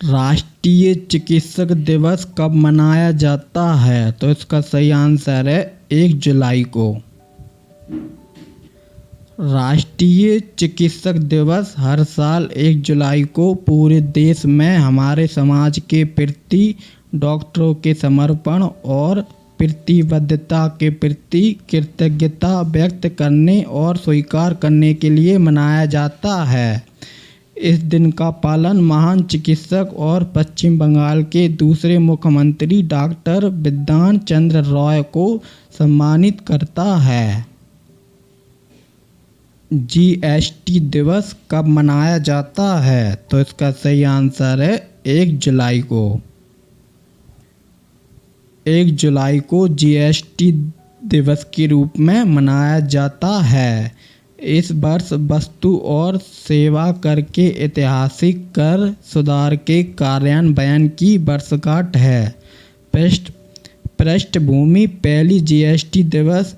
राष्ट्रीय चिकित्सक दिवस कब मनाया जाता है? तो इसका सही आंसर है 1 जुलाई को। राष्ट्रीय चिकित्सक दिवस हर साल 1 जुलाई को पूरे देश में हमारे समाज के प्रति डॉक्टरों के समर्पण और प्रतिबद्धता के प्रति कृतज्ञता व्यक्त करने और स्वीकार करने के लिए मनाया जाता है। इस दिन का पालन महान चिकित्सक और पश्चिम बंगाल के दूसरे मुख्यमंत्री डॉक्टर बिधान चंद्र रॉय को सम्मानित करता है। जीएसटी दिवस कब मनाया जाता है? तो इसका सही आंसर है 1 जुलाई को। 1 जुलाई को जीएसटी दिवस के रूप में मनाया जाता है। इस वर्ष वस्तु और सेवा कर के ऐतिहासिक कर सुधार के कार्यान्वयन की वर्षगांठ है। पृष्ठभूमि पहली जीएसटी दिवस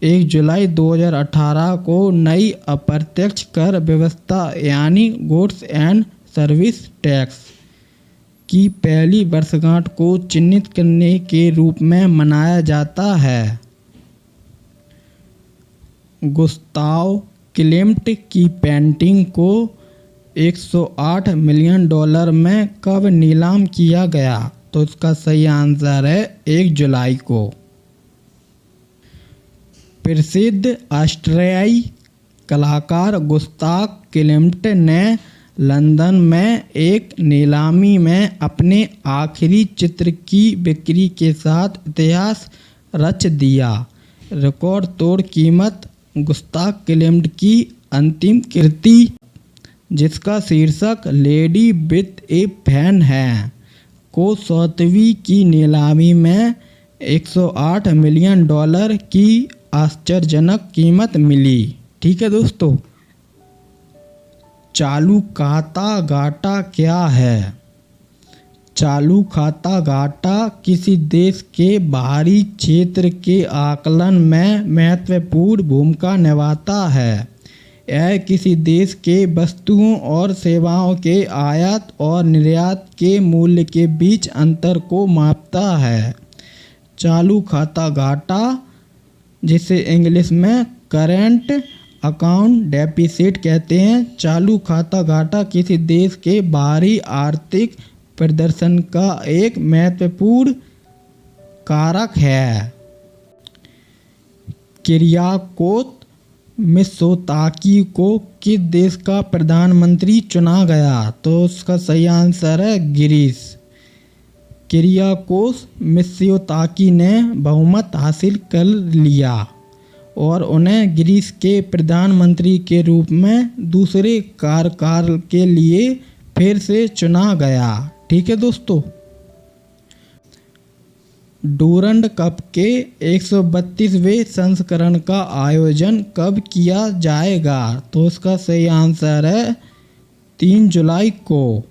1 जुलाई 2018 को नई अप्रत्यक्ष कर व्यवस्था यानी गुड्स एंड सर्विस टैक्स की पहली वर्षगांठ को चिन्हित करने के रूप में मनाया जाता है। गुस्ताव क्लिम्ट की पेंटिंग को $108 मिलियन में कब नीलाम किया गया? तो इसका सही आंसर है 1 जुलाई को। प्रसिद्ध ऑस्ट्रियाई कलाकार गुस्ताव क्लिम्ट ने लंदन में एक नीलामी में अपने आखिरी चित्र की बिक्री के साथ इतिहास रच दिया। रिकॉर्ड तोड़ कीमत गुस्ताव क्लिम्ट की अंतिम कृति, जिसका शीर्षक लेडी विथ ए फैन है, को 100वीं की नीलामी में $108 मिलियन की आश्चर्यजनक कीमत मिली। ठीक है दोस्तों, चालू खाता घाटा क्या है? चालू खाता घाटा किसी देश के बाहरी क्षेत्र के आकलन में महत्वपूर्ण भूमिका निभाता है। यह किसी देश के वस्तुओं और सेवाओं के आयात और निर्यात के मूल्य के बीच अंतर को मापता है। चालू खाता घाटा, जिसे इंग्लिश में करेंट अकाउंट डेफिसिट कहते हैं, चालू खाता घाटा किसी देश के बाहरी आर्थिक प्रदर्शन का एक महत्वपूर्ण कारक है। किरियाकोस मित्सोताकी को किस देश का प्रधानमंत्री चुना गया? तो उसका सही आंसर है ग्रीस। किरियाकोस मित्सोताकी ने बहुमत हासिल कर लिया और उन्हें ग्रीस के प्रधानमंत्री के रूप में दूसरे कार्यकाल के लिए फिर से चुना गया। ठीक है दोस्तों, डूरंड कप के 132वें संस्करण का आयोजन कब किया जाएगा? तो उसका सही आंसर है 3 जुलाई को।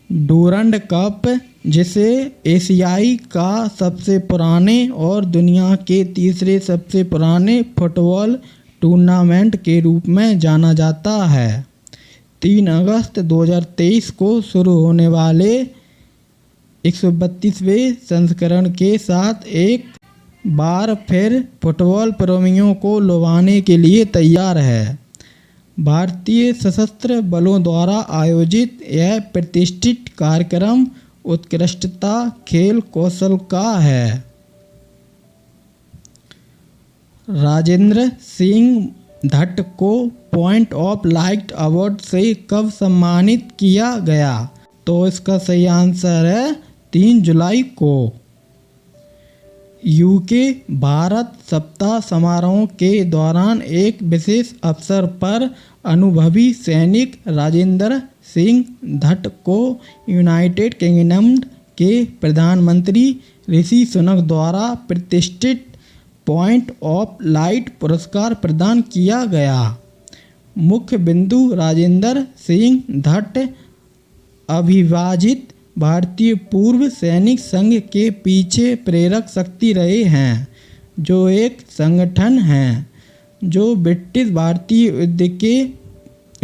डूरंड कप, जिसे एशियाई का सबसे पुराने और दुनिया के तीसरे सबसे पुराने फुटबॉल टूर्नामेंट के रूप में जाना जाता है, 3 अगस्त 2023 को शुरू होने वाले 132वें संस्करण के साथ एक बार फिर फुटबॉल प्रेमियों को लुभाने के लिए तैयार है। भारतीय सशस्त्र बलों द्वारा आयोजित यह प्रतिष्ठित कार्यक्रम उत्कृष्टता खेल कौशल का है। राजेंद्र सिंह धट को पॉइंट ऑफ लाइट अवार्ड से कब सम्मानित किया गया? तो इसका सही आंसर है 3 जुलाई को। यूके भारत सप्ताह समारोह के दौरान एक विशेष अवसर पर अनुभवी सैनिक राजेंद्र सिंह धट को यूनाइटेड किंगडम के प्रधानमंत्री ऋषि सुनक द्वारा प्रतिष्ठित पॉइंट ऑफ लाइट पुरस्कार प्रदान किया गया। मुख्य बिंदु राजेंद्र सिंह धट अविभाजित भारतीय पूर्व सैनिक संघ के पीछे प्रेरक शक्ति रहे हैं, जो एक संगठन है जो ब्रिटिश भारतीय युद्ध के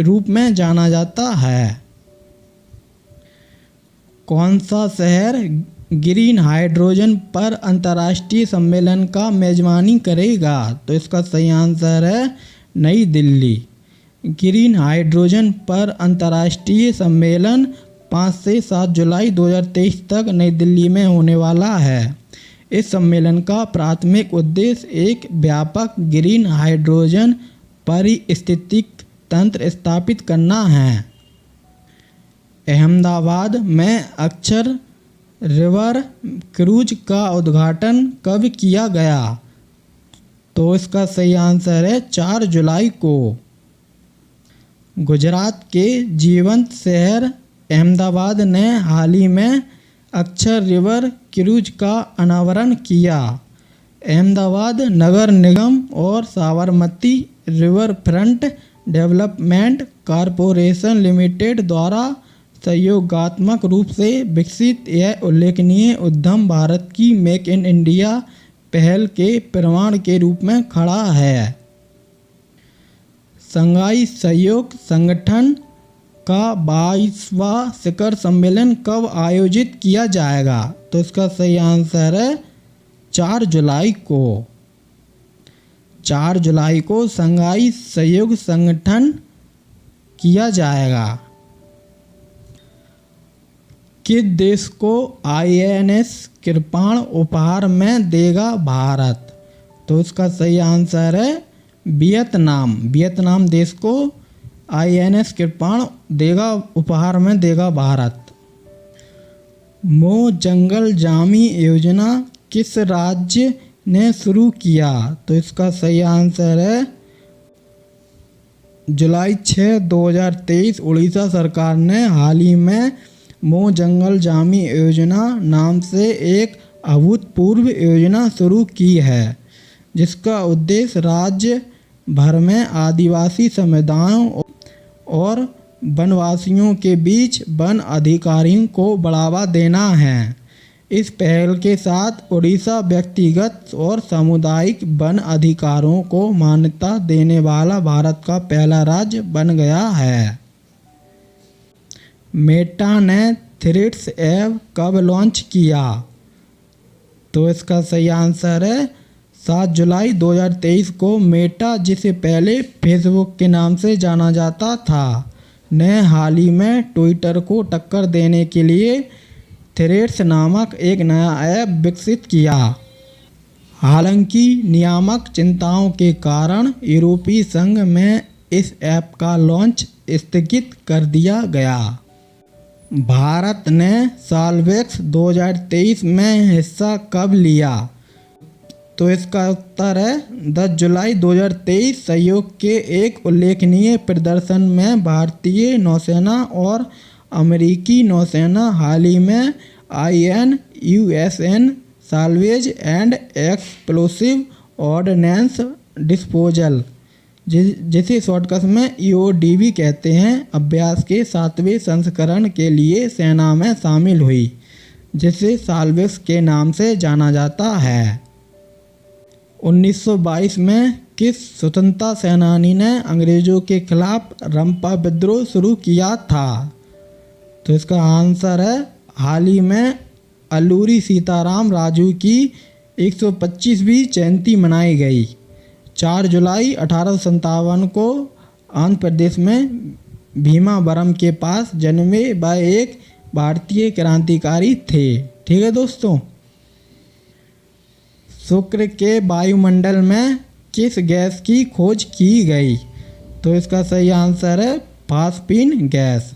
रूप में जाना जाता है। कौन सा शहर ग्रीन हाइड्रोजन पर अंतर्राष्ट्रीय सम्मेलन का मेजबानी करेगा? तो इसका सही आंसर है नई दिल्ली। ग्रीन हाइड्रोजन पर अंतर्राष्ट्रीय सम्मेलन 5 से 7 जुलाई 2023 तक नई दिल्ली में होने वाला है। इस सम्मेलन का प्राथमिक उद्देश्य एक व्यापक ग्रीन हाइड्रोजन पारिस्थितिक तंत्र स्थापित करना है। अहमदाबाद में अक्षर रिवर क्रूज का उद्घाटन कब किया गया? तो इसका सही आंसर है 4 जुलाई को। गुजरात के जीवंत शहर अहमदाबाद ने हाल ही में अक्षर रिवर क्रूज का अनावरण किया। अहमदाबाद नगर निगम और Sabarmati river front development corporation limited द्वारा सहयोगात्मक रूप से विकसित यह उल्लेखनीय उद्यम भारत की मेक इन इंडिया पहल के प्रमाण के रूप में खड़ा है। शंघाई सहयोग संगठन का 22वां शिखर सम्मेलन कब आयोजित किया जाएगा? तो इसका सही आंसर है 4 जुलाई को। 4 जुलाई को शंघाई सहयोग संगठन किया जाएगा। किस देश को INS कृपाण उपहार में देगा भारत? तो इसका सही आंसर है वियतनाम। वियतनाम देश को INS कृपाण देगा, उपहार में देगा भारत। मो जंगल जामी योजना किस राज्य ने शुरू किया? तो इसका सही आंसर है जुलाई 6, 2023 उड़ीसा सरकार ने हाल ही में मो जंगल जामी योजना नाम से एक अभूतपूर्व योजना शुरू की है, जिसका उद्देश्य राज्य भर में आदिवासी समुदायों और वनवासियों के बीच वन अधिकारों को बढ़ावा देना है। इस पहल के साथ उड़ीसा व्यक्तिगत और सामुदायिक वन अधिकारों को मान्यता देने वाला भारत का पहला राज्य बन गया है। मेटा ने थ्रेड्स ऐप कब लॉन्च किया? तो इसका सही आंसर है 7 जुलाई 2023 को। मेटा, जिसे पहले फेसबुक के नाम से जाना जाता था, ने हाल ही में ट्विटर को टक्कर देने के लिए थ्रेड्स नामक एक नया ऐप विकसित किया। हालांकि नियामक चिंताओं के कारण यूरोपीय संघ में इस ऐप का लॉन्च स्थगित कर दिया गया। भारत ने सालवेक्स 2023 में हिस्सा कब लिया? तो इसका उत्तर है 10 जुलाई 2023। सहयोग के एक उल्लेखनीय प्रदर्शन में भारतीय नौसेना और अमेरिकी नौसेना हाल ही में INUSN salvage and explosive ordnance disposal, जिसे शॉर्टकट में EODV कहते हैं, अभ्यास के 7वें संस्करण के लिए सेना में शामिल हुई, जिसे साल्वेक्स के नाम से जाना जाता है। 1922 में किस स्वतंत्रता सेनानी ने अंग्रेजों के खिलाफ रंपा विद्रोह शुरू किया था? तो इसका आंसर है हाल ही में अल्लूरी सीताराम राजू की 125वीं जयंती मनाई गई। 4 जुलाई 1857 को आंध्र प्रदेश में भीमावरम के पास जन्मे वह एक भारतीय क्रांतिकारी थे। ठीक है दोस्तों। शुक्र के वायुमंडल में किस गैस की खोज की गई? तो इसका सही आंसर है फास्फीन गैस।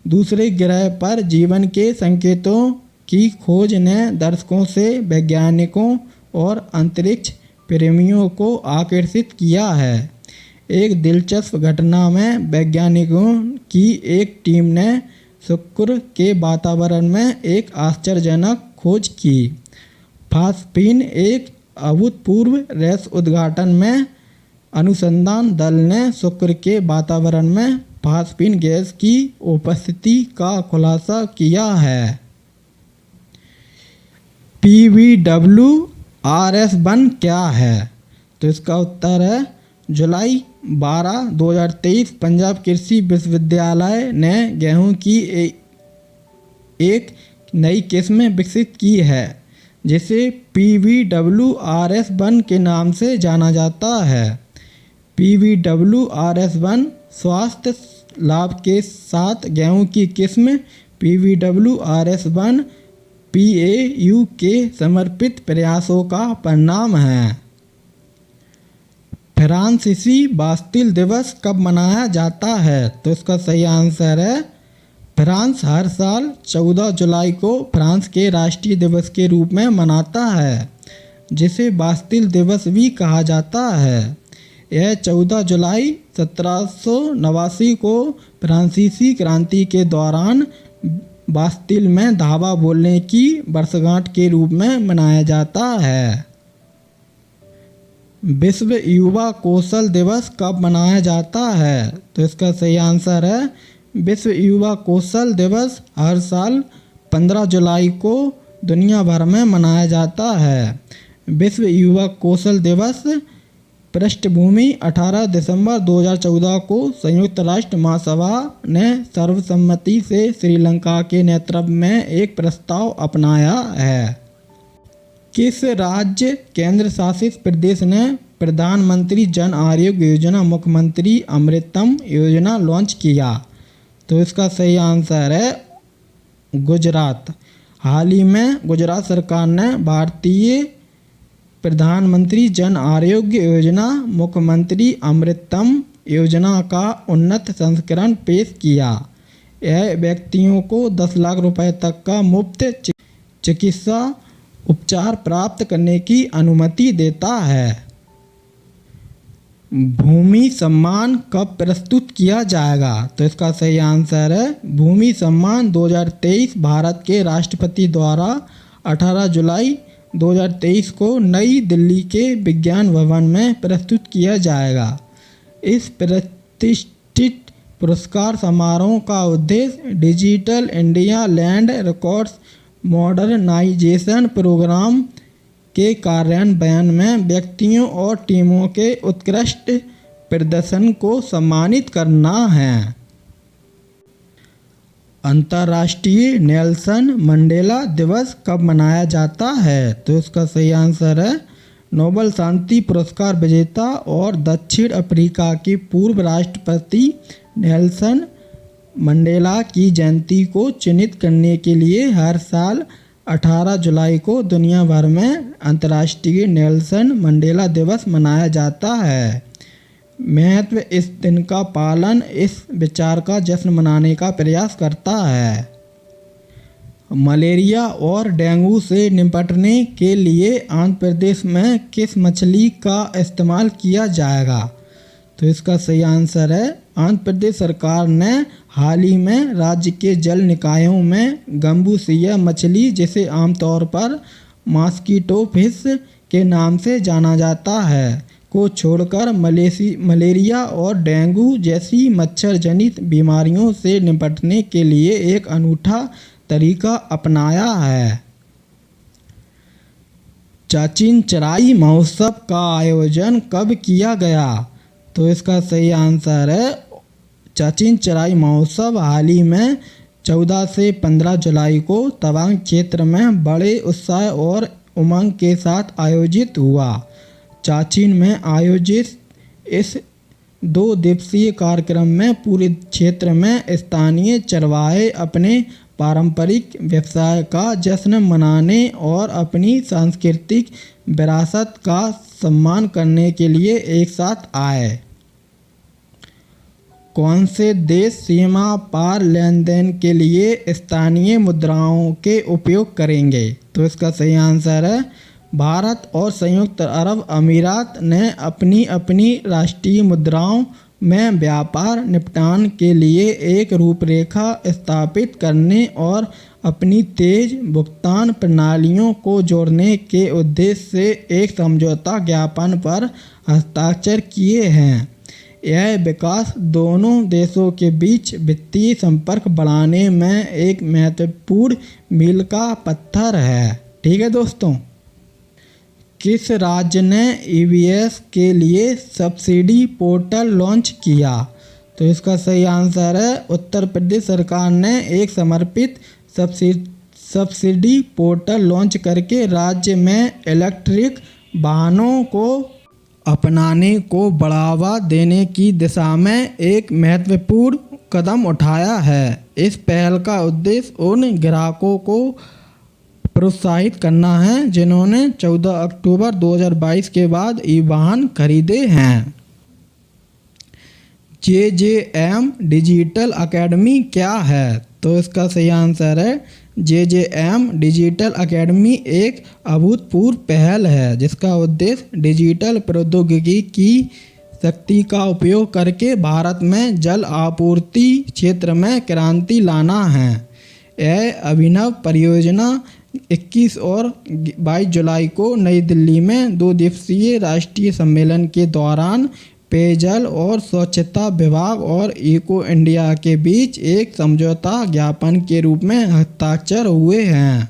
दूसरे ग्रह पर जीवन के संकेतों की खोज ने दर्शकों से वैज्ञानिकों और अंतरिक्ष प्रेमियों को आकर्षित किया है। एक दिलचस्प घटना में वैज्ञानिकों की एक टीम ने शुक्र के वातावरण में एक आश्चर्यजनक खोज की। फास्फीन एक अभूतपूर्व रहस्य उद्घाटन में अनुसंधान दल ने शुक्र के वातावरण में फास्फीन गैस की उपस्थिति का खुलासा किया है। PVWRS1 क्या है? तो इसका उत्तर है जुलाई 12, 2023 पंजाब कृषि विश्वविद्यालय ने गेहूं की एक नई किस्म विकसित की है जिसे PVWRS1 के नाम से जाना जाता है। PVWRS1 स्वास्थ्य लाभ के साथ गेहूं की किस्म PVWRS1 PAU के समर्पित प्रयासों का परिणाम है। फ्रांसीसी बास्तिल दिवस कब मनाया जाता है? तो इसका सही आंसर है फ्रांस हर साल 14 जुलाई को फ्रांस के राष्ट्रीय दिवस के रूप में मनाता है, जिसे बास्तिल दिवस भी कहा जाता है। यह 14 जुलाई 1789 को फ्रांसीसी क्रांति के दौरान बास्तिल में धावा बोलने की वर्षगांठ के रूप में मनाया जाता है। विश्व युवा कौशल दिवस कब मनाया जाता है? तो इसका सही आंसर है विश्व युवा कौशल दिवस हर साल 15 जुलाई को दुनिया भर में मनाया जाता है। विश्व युवा कौशल दिवस पृष्ठभूमि 18 दिसंबर 2014 को संयुक्त राष्ट्र महासभा ने सर्वसम्मति से श्रीलंका के नेतृत्व में एक प्रस्ताव अपनाया है। किस राज्य केंद्र शासित प्रदेश ने प्रधानमंत्री जन आरोग्य योजना मुख्यमंत्री अमृतम योजना लॉन्च किया? तो इसका सही आंसर है गुजरात। हाल ही में गुजरात सरकार ने भारतीय प्रधानमंत्री जन आरोग्य योजना मुख्यमंत्री अमृतम योजना का उन्नत संस्करण पेश किया। यह व्यक्तियों को 10 लाख रुपए तक का मुफ्त चिकित्सा उपचार प्राप्त करने की अनुमति देता है। भूमि सम्मान कब प्रस्तुत किया जाएगा? तो इसका सही आंसर है भूमि सम्मान 2023 भारत के राष्ट्रपति द्वारा 18 जुलाई 2023 को नई दिल्ली के विज्ञान भवन में प्रस्तुत किया जाएगा। इस प्रतिष्ठित पुरस्कार समारोह का उद्देश्य digital India land records modernisation programme के कार्यान्वयन में व्यक्तियों और टीमों के उत्कृष्ट प्रदर्शन को सम्मानित करना है। अंतर्राष्ट्रीय नेल्सन मंडेला दिवस कब मनाया जाता है? तो इसका सही आंसर है नोबेल शांति पुरस्कार विजेता और दक्षिण अफ्रीका के पूर्व राष्ट्रपति नेल्सन मंडेला की जयंती को चिन्हित करने के लिए हर साल 18 जुलाई को दुनिया भर में अंतर्राष्ट्रीय नेल्सन मंडेला दिवस मनाया जाता है। महत्व इस दिन का पालन इस विचार का जश्न मनाने का प्रयास करता है। मलेरिया और डेंगू से निपटने के लिए आंध्र प्रदेश में किस मछली का इस्तेमाल किया जाएगा? तो इसका सही आंसर है आंध्र प्रदेश सरकार ने हाल ही में राज्य के जल निकायों में गंबूसिया मछली, जिसे आमतौर पर मॉस्किटो फिश के नाम से जाना जाता है, को छोड़कर मलेरिया और डेंगू जैसी मच्छर जनित बीमारियों से निपटने के लिए एक अनूठा तरीका अपनाया है। चाचिन चराई महोत्सव का आयोजन कब किया गया? तो इसका सही आंसर है चाचिन चराई महोत्सव हाल ही में 14 से 15 जुलाई को तवांग क्षेत्र में बड़े उत्साह और उमंग के साथ आयोजित हुआ। चाचिन में आयोजित इस 2 दिवसीय कार्यक्रम में पूरे क्षेत्र में स्थानीय चरवाहे अपने पारंपरिक व्यवसाय का जश्न मनाने और अपनी सांस्कृतिक विरासत का सम्मान करने के लिए एक साथ आए। कौन से देश सीमा पार लेन देन के लिए स्थानीय मुद्राओं के उपयोग करेंगे? तो इसका सही आंसर है भारत और संयुक्त अरब अमीरात ने अपनी अपनी राष्ट्रीय मुद्राओं में व्यापार निपटान के लिए एक रूपरेखा स्थापित करने और अपनी तेज भुगतान प्रणालियों को जोड़ने के उद्देश्य से एक समझौता ज्ञापन पर हस्ताक्षर किए हैं। यह विकास दोनों देशों के बीच वित्तीय संपर्क बढ़ाने में एक महत्वपूर्ण मील का पत्थर है। ठीक है दोस्तों, किस राज्य ने EVS के लिए सब्सिडी पोर्टल लॉन्च किया? तो इसका सही आंसर है उत्तर प्रदेश सरकार ने एक समर्पित सब्सिडी पोर्टल लॉन्च करके राज्य में इलेक्ट्रिक वाहनों को अपनाने को बढ़ावा देने की दिशा में एक महत्वपूर्ण कदम उठाया है। इस पहल का उद्देश्य उन ग्राहकों को प्रोत्साहित करना है जिन्होंने 14 अक्टूबर 2022 के बाद ई वाहन खरीदे हैं। JJM डिजिटल एकेडमी क्या है? तो इसका सही आंसर है JJM डिजिटल एकेडमी एक अभूतपूर्व पहल है जिसका उद्देश्य डिजिटल प्रौद्योगिकी की शक्ति का उपयोग करके भारत में जल आपूर्ति क्षेत्र में क्रांति लाना है। यह अभिनव परियोजना 21 और 22 जुलाई को नई दिल्ली में 2 दिवसीय राष्ट्रीय सम्मेलन के दौरान पेयजल और स्वच्छता विभाग और इको इंडिया के बीच एक समझौता ज्ञापन के रूप में हस्ताक्षर हुए हैं।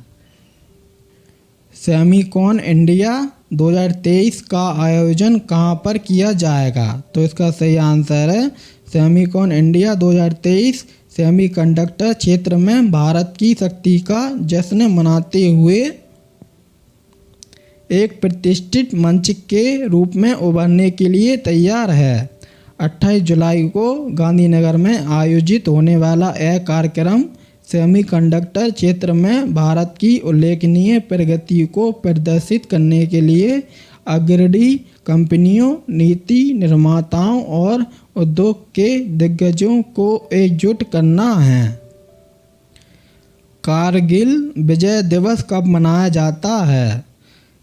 सेमिकॉन इंडिया 2023 का आयोजन कहां पर किया जाएगा? तो इसका सही आंसर है सेमिकॉन इंडिया 2023 सेमीकंडक्टर क्षेत्र में भारत की शक्ति का जश्न मनाते हुए एक प्रतिष्ठित मंच के रूप में उभरने के लिए तैयार है। 28 जुलाई को गांधीनगर में आयोजित होने वाला यह कार्यक्रम सेमीकंडक्टर क्षेत्र में भारत की उल्लेखनीय प्रगति को प्रदर्शित करने के लिए अग्रणी कंपनियों, नीति निर्माताओं और उद्योग के दिग्गजों को एकजुट करना है। कारगिल विजय दिवस कब मनाया जाता है?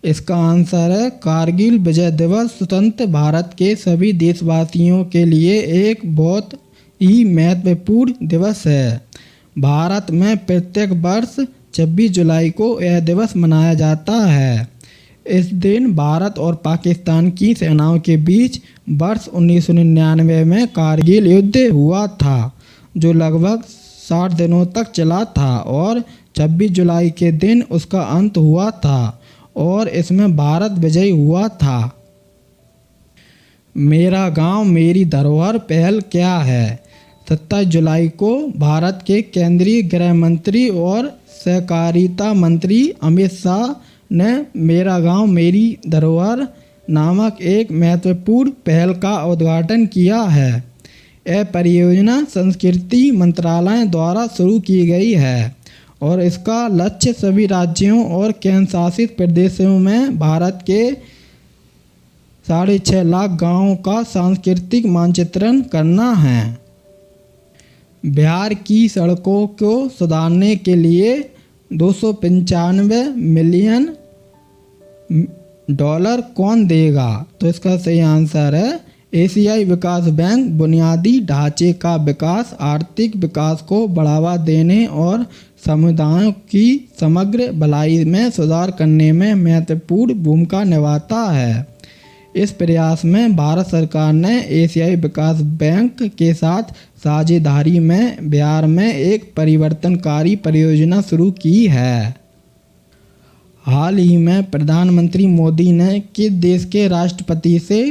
इसका आंसर है कारगिल विजय दिवस स्वतंत्र भारत के सभी देशवासियों के लिए एक बहुत ही महत्वपूर्ण दिवस है। भारत में प्रत्येक वर्ष 26 जुलाई को यह दिवस मनाया जाता है। इस दिन भारत और पाकिस्तान की सेनाओं के बीच वर्ष 1999 में कारगिल युद्ध हुआ था जो लगभग 60 दिनों तक चला था और 26 जुलाई के दिन उसका अंत हुआ था और इसमें भारत विजयी हुआ था। मेरा गांव मेरी धरोहर पहल क्या है? 27 जुलाई को भारत के केंद्रीय गृह मंत्री और सहकारिता मंत्री अमित शाह ने मेरा गांव मेरी धरोहर नामक एक महत्वपूर्ण पहल का उद्घाटन किया है। यह परियोजना संस्कृति मंत्रालय द्वारा शुरू की गई है और इसका लक्ष्य सभी राज्यों और केंद्र शासित प्रदेशों में भारत के 6.5 लाख गांवों का सांस्कृतिक मानचित्रण करना है। बिहार की सड़कों को सुधारने के लिए $295 मिलियन कौन देगा? तो इसका सही आंसर है एशियाई विकास बैंक बुनियादी ढांचे का विकास, आर्थिक विकास को बढ़ावा देने और समुदायों की समग्र भलाई में सुधार करने में महत्वपूर्ण भूमिका निभाता है। इस प्रयास में भारत सरकार ने एशियाई विकास बैंक के साथ साझेदारी में बिहार में एक परिवर्तनकारी परियोजना शुरू की है। हाल ही में प्रधानमंत्री मोदी ने किस देश के राष्ट्रपति से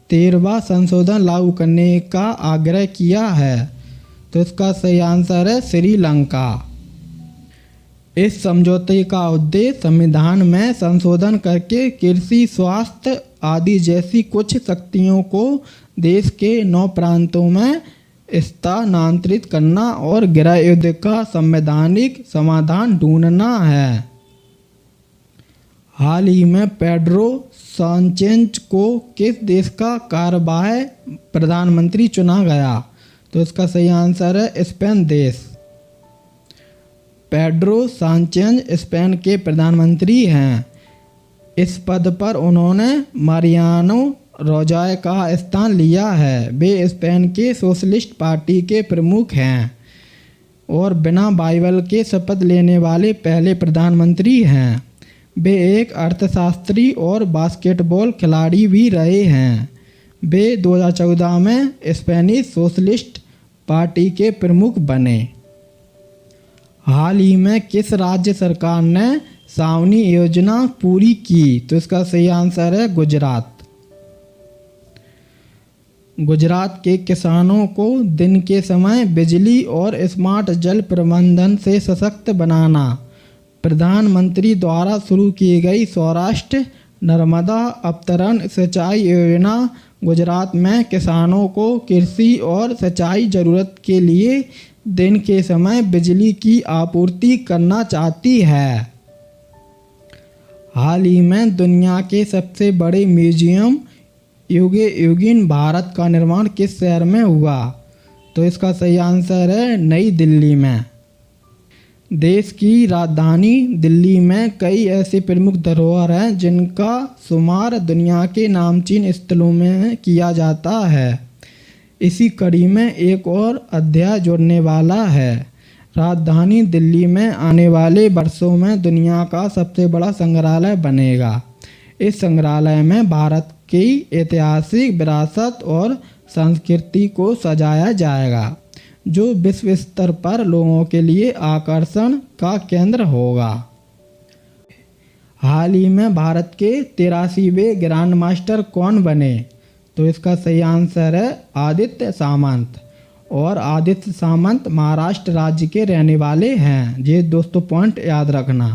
13वां संशोधन लागू करने का आग्रह किया है? तो इसका सही आंसर है श्रीलंका। इस समझौते का उद्देश्य संविधान में संशोधन करके कृषि, स्वास्थ्य आदि जैसी कुछ शक्तियों को देश के 9 प्रांतों में स्थानांतरित करना और गृह युद्ध का संवैधानिक समाधान ढूंढना है। हाल ही में पेड्रो सांचेज को किस देश का कार्यवाहक प्रधानमंत्री चुना गया? तो इसका सही आंसर है स्पेन देश। पेड्रो सांचेज स्पेन के प्रधानमंत्री हैं। इस पद पर उन्होंने मारियानो राजॉय का स्थान लिया है। वे स्पेन के सोशलिस्ट पार्टी के प्रमुख हैं और बिना बाइबल के शपथ लेने वाले पहले प्रधानमंत्री हैं। वे एक अर्थशास्त्री और बास्केटबॉल खिलाड़ी भी रहे हैं। वे 2014 में स्पेनिश सोशलिस्ट पार्टी के प्रमुख बने। हाल ही में किस राज्य सरकार ने सावनी योजना पूरी की? तो इसका सही आंसर है गुजरात। गुजरात के किसानों को दिन के समय बिजली और स्मार्ट जल प्रबंधन से सशक्त बनाना प्रधानमंत्री द्वारा शुरू की गई सौराष्ट्र नर्मदा अवतरण सिंचाई योजना गुजरात में किसानों को कृषि और सिंचाई जरूरत के लिए दिन के समय बिजली की आपूर्ति करना चाहती है। हाल ही में दुनिया के सबसे बड़े म्यूजियम युगेन भारत का निर्माण किस शहर में हुआ? तो इसका सही आंसर है नई दिल्ली में। देश की राजधानी दिल्ली में कई ऐसे प्रमुख धरोहर हैं जिनका शुमार दुनिया के नामचीन स्थलों में किया जाता है। इसी कड़ी में एक और अध्याय जुड़ने वाला है। राजधानी दिल्ली में आने वाले वर्षों में दुनिया का सबसे बड़ा संग्रहालय बनेगा। इस संग्रहालय में भारत की ऐतिहासिक विरासत और संस्कृति को सजाया जाएगा, जो विश्व स्तर पर लोगों के लिए आकर्षण का केंद्र होगा। हाल ही में भारत के 83वें ग्रैंड मास्टर कौन बने? तो इसका सही आंसर है आदित्य सामंत। और आदित्य सामंत महाराष्ट्र राज्य के रहने वाले हैं। ये दोस्तों पॉइंट याद रखना।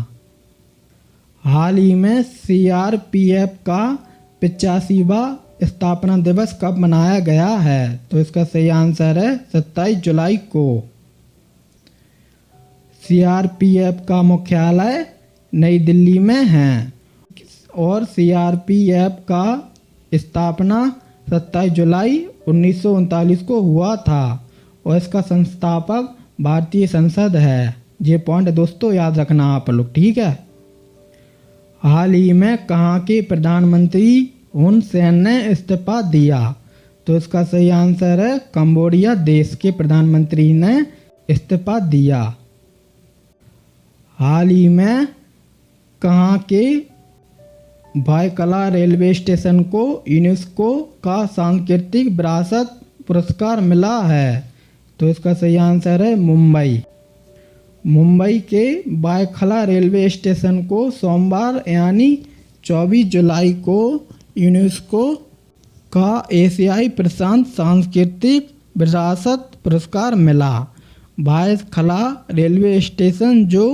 हाल ही में सीआरपीएफ का 85वां स्थापना दिवस कब मनाया गया है? तो इसका सही आंसर है 27 जुलाई को। सीआरपीएफ का मुख्यालय नई दिल्ली में है और सीआरपीएफ का स्थापना 27 जुलाई 1939 को हुआ था और इसका संस्थापक भारतीय संसद है। ये पॉइंट दोस्तों याद रखना आप लोग, ठीक है। हाल ही में कहाँ के प्रधानमंत्री हुन सेन ने इस्तीफा दिया? तो इसका सही आंसर है कंबोडिया देश के प्रधानमंत्री ने इस्तीफा दिया। हाल ही में कहाँ के भायखला रेलवे स्टेशन को यूनेस्को का सांस्कृतिक विरासत पुरस्कार मिला है? तो इसका सही आंसर है मुंबई। मुंबई के भायखला रेलवे स्टेशन को सोमवार यानी 24 जुलाई को यूनेस्को का एशियाई प्रशांत सांस्कृतिक विरासत पुरस्कार मिला। भायखला रेलवे स्टेशन जो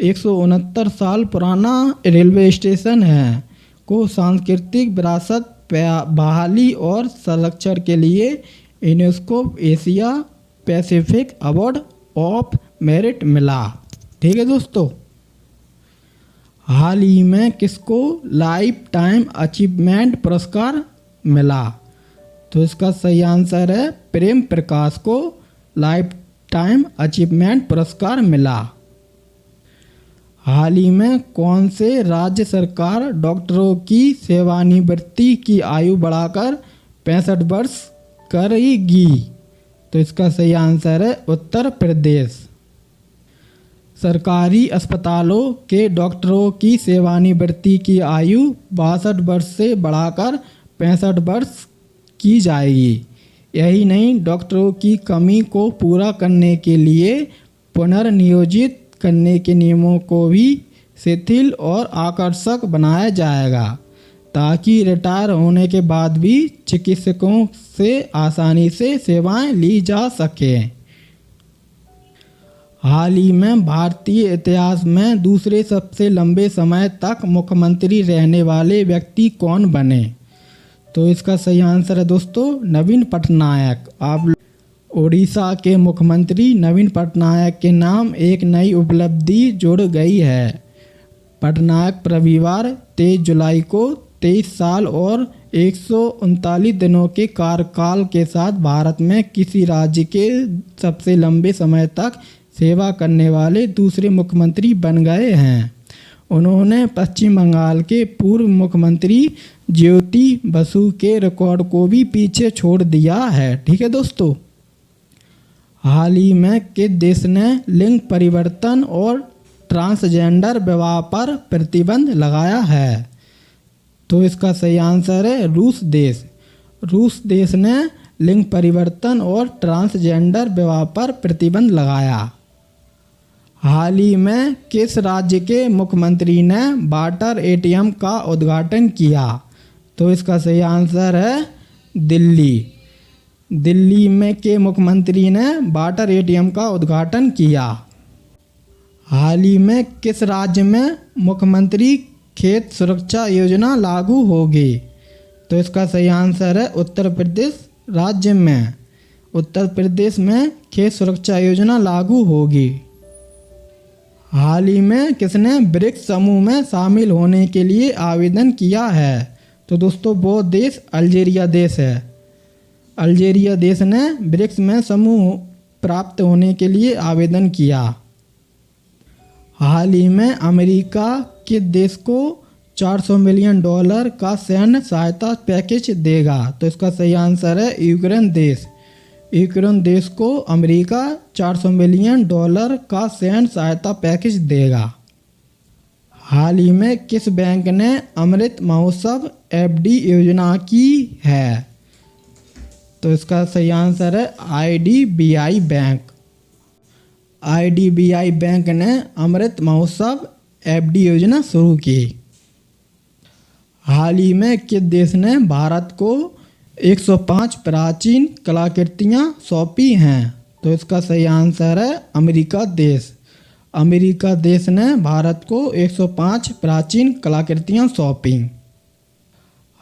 169 साल पुराना रेलवे स्टेशन है को सांस्कृतिक विरासत बहाली और संरक्षण के लिए UNESCO Asia Pacific award of merit मिला। ठीक है दोस्तों। हाल ही में किसको लाइफ टाइम अचीवमेंट पुरस्कार मिला? तो इसका सही आंसर है प्रेम प्रकाश को लाइफ टाइम अचीवमेंट पुरस्कार मिला। हाल ही में कौन से राज्य सरकार डॉक्टरों की सेवानिवृत्ति की आयु बढ़ाकर 65 वर्ष करेगी? तो इसका सही आंसर है उत्तर प्रदेश। सरकारी अस्पतालों के डॉक्टरों की सेवानिवृत्ति की आयु 62 वर्ष से बढ़ाकर 65 वर्ष की जाएगी। यही नहीं, डॉक्टरों की कमी को पूरा करने के लिए पुनर्नियोजित करने के नियमों को भी शिथिल और आकर्षक बनाया जाएगा ताकि रिटायर होने के बाद भी चिकित्सकों से आसानी से सेवाएं ली जा सकें। हाल ही में भारतीय इतिहास में दूसरे सबसे लंबे समय तक मुख्यमंत्री रहने वाले व्यक्ति कौन बने? तो इसका सही आंसर है दोस्तों नवीन पटनायक। आप ओडिशा के मुख्यमंत्री नवीन पटनायक के नाम एक नई उपलब्धि जुड़ गई है। पटनायक रविवार 23 जुलाई को 23 साल और 139 दिनों के कार्यकाल के साथ भारत में किसी राज्य के सबसे लंबे समय तक सेवा करने वाले दूसरे मुख्यमंत्री बन गए हैं। उन्होंने पश्चिम बंगाल के पूर्व मुख्यमंत्री ज्योति बसु के रिकॉर्ड को भी पीछे छोड़ दिया है। ठीक है दोस्तों। हाल ही में किस देश ने लिंग परिवर्तन और ट्रांसजेंडर विवाह पर प्रतिबंध लगाया है? तो इसका सही आंसर है रूस देश। रूस देश ने लिंग परिवर्तन और ट्रांसजेंडर विवाह पर प्रतिबंध लगाया। हाल ही में किस राज्य के मुख्यमंत्री ने वाटर एटीएम का उद्घाटन किया? तो इसका सही आंसर है दिल्ली। दिल्ली में के मुख्यमंत्री ने वाटर एटीएम का उद्घाटन किया। हाल ही में किस राज्य में मुख्यमंत्री खेत सुरक्षा योजना लागू होगी? तो इसका सही आंसर है उत्तर प्रदेश राज्य में। उत्तर प्रदेश में खेत सुरक्षा योजना लागू होगी। हाल ही में किसने ब्रिक्स समूह में शामिल होने के लिए आवेदन किया है? तो दोस्तों वो देश अल्जीरिया देश है। अल्जीरिया देश ने ब्रिक्स में समूह प्राप्त होने के लिए आवेदन किया। हाल ही में अमेरिका किस देश को $400 मिलियन का सैन्य सहायता पैकेज देगा? तो इसका सही आंसर है यूक्रेन देश। यूक्रेन देश को अमेरिका $400 मिलियन का सैन्य सहायता पैकेज देगा। हाल ही में किस बैंक ने अमृत महोत्सव एफडी योजना की है? तो इसका सही आंसर है आईडीबीआई बैंक। आईडीबीआई बैंक ने अमृत महोत्सव एफडी योजना शुरू की। हाल ही में किस देश ने भारत को 105 प्राचीन कलाकृतियाँ सौंपी हैं? तो इसका सही आंसर है अमेरिका देश। अमेरिका देश ने भारत को 105 प्राचीन कलाकृतियाँ सौंपी।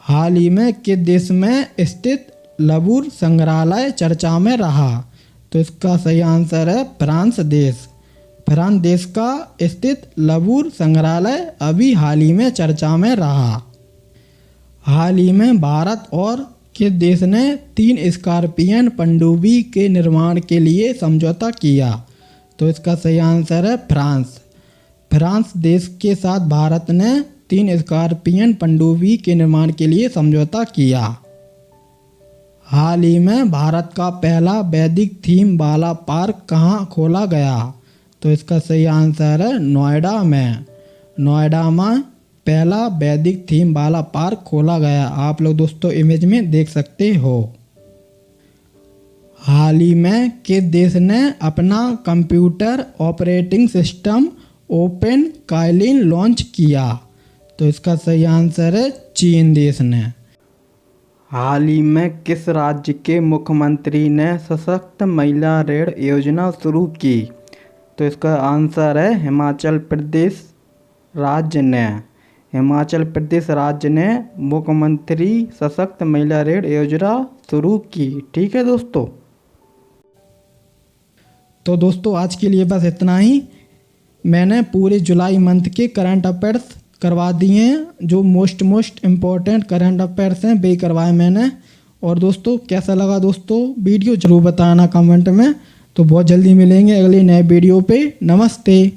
हाल ही में किस देश में स्थित लवूर संग्रहालय चर्चा में रहा? तो इसका सही आंसर है फ्रांस देश। फ्रांस देश का स्थित लवूर संग्रहालय अभी हाल ही में चर्चा में रहा। हाल ही में भारत और किस देश ने 3 स्कॉर्पियन पनडुब्बी के निर्माण के लिए समझौता किया? तो इसका सही आंसर है फ्रांस। फ्रांस देश के साथ भारत ने 3 स्कॉर्पियन पनडुब्बी के निर्माण के लिए समझौता किया। हाल ही में भारत का पहला वैदिक थीम वाला पार्क कहाँ खोला गया? तो इसका सही आंसर है नोएडा में। नोएडा में पहला वैदिक थीम वाला पार्क खोला गया। आप लोग दोस्तों इमेज में देख सकते हो। हाल ही में किस देश ने अपना computer operating system open Kaelin launch किया? तो इसका सही आंसर है चीन देश ने। हाल ही में किस राज्य के मुख्यमंत्री ने सशक्त महिला ऋण योजना शुरू की? तो इसका आंसर है हिमाचल प्रदेश राज्य ने। हिमाचल प्रदेश राज्य ने मुख्यमंत्री सशक्त महिला ऋण योजना शुरू की। ठीक है दोस्तों। तो दोस्तों आज के लिए बस इतना ही। मैंने पूरे जुलाई मंथ के करंट अफेयर्स करवा दिए हैं। जो मोस्ट इम्पोर्टेंट करंट अफेयर्स हैं वे करवाए मैंने। और दोस्तों कैसा लगा दोस्तों वीडियो ज़रूर बताना कमेंट में। तो बहुत जल्दी मिलेंगे अगले नए वीडियो पे। नमस्ते।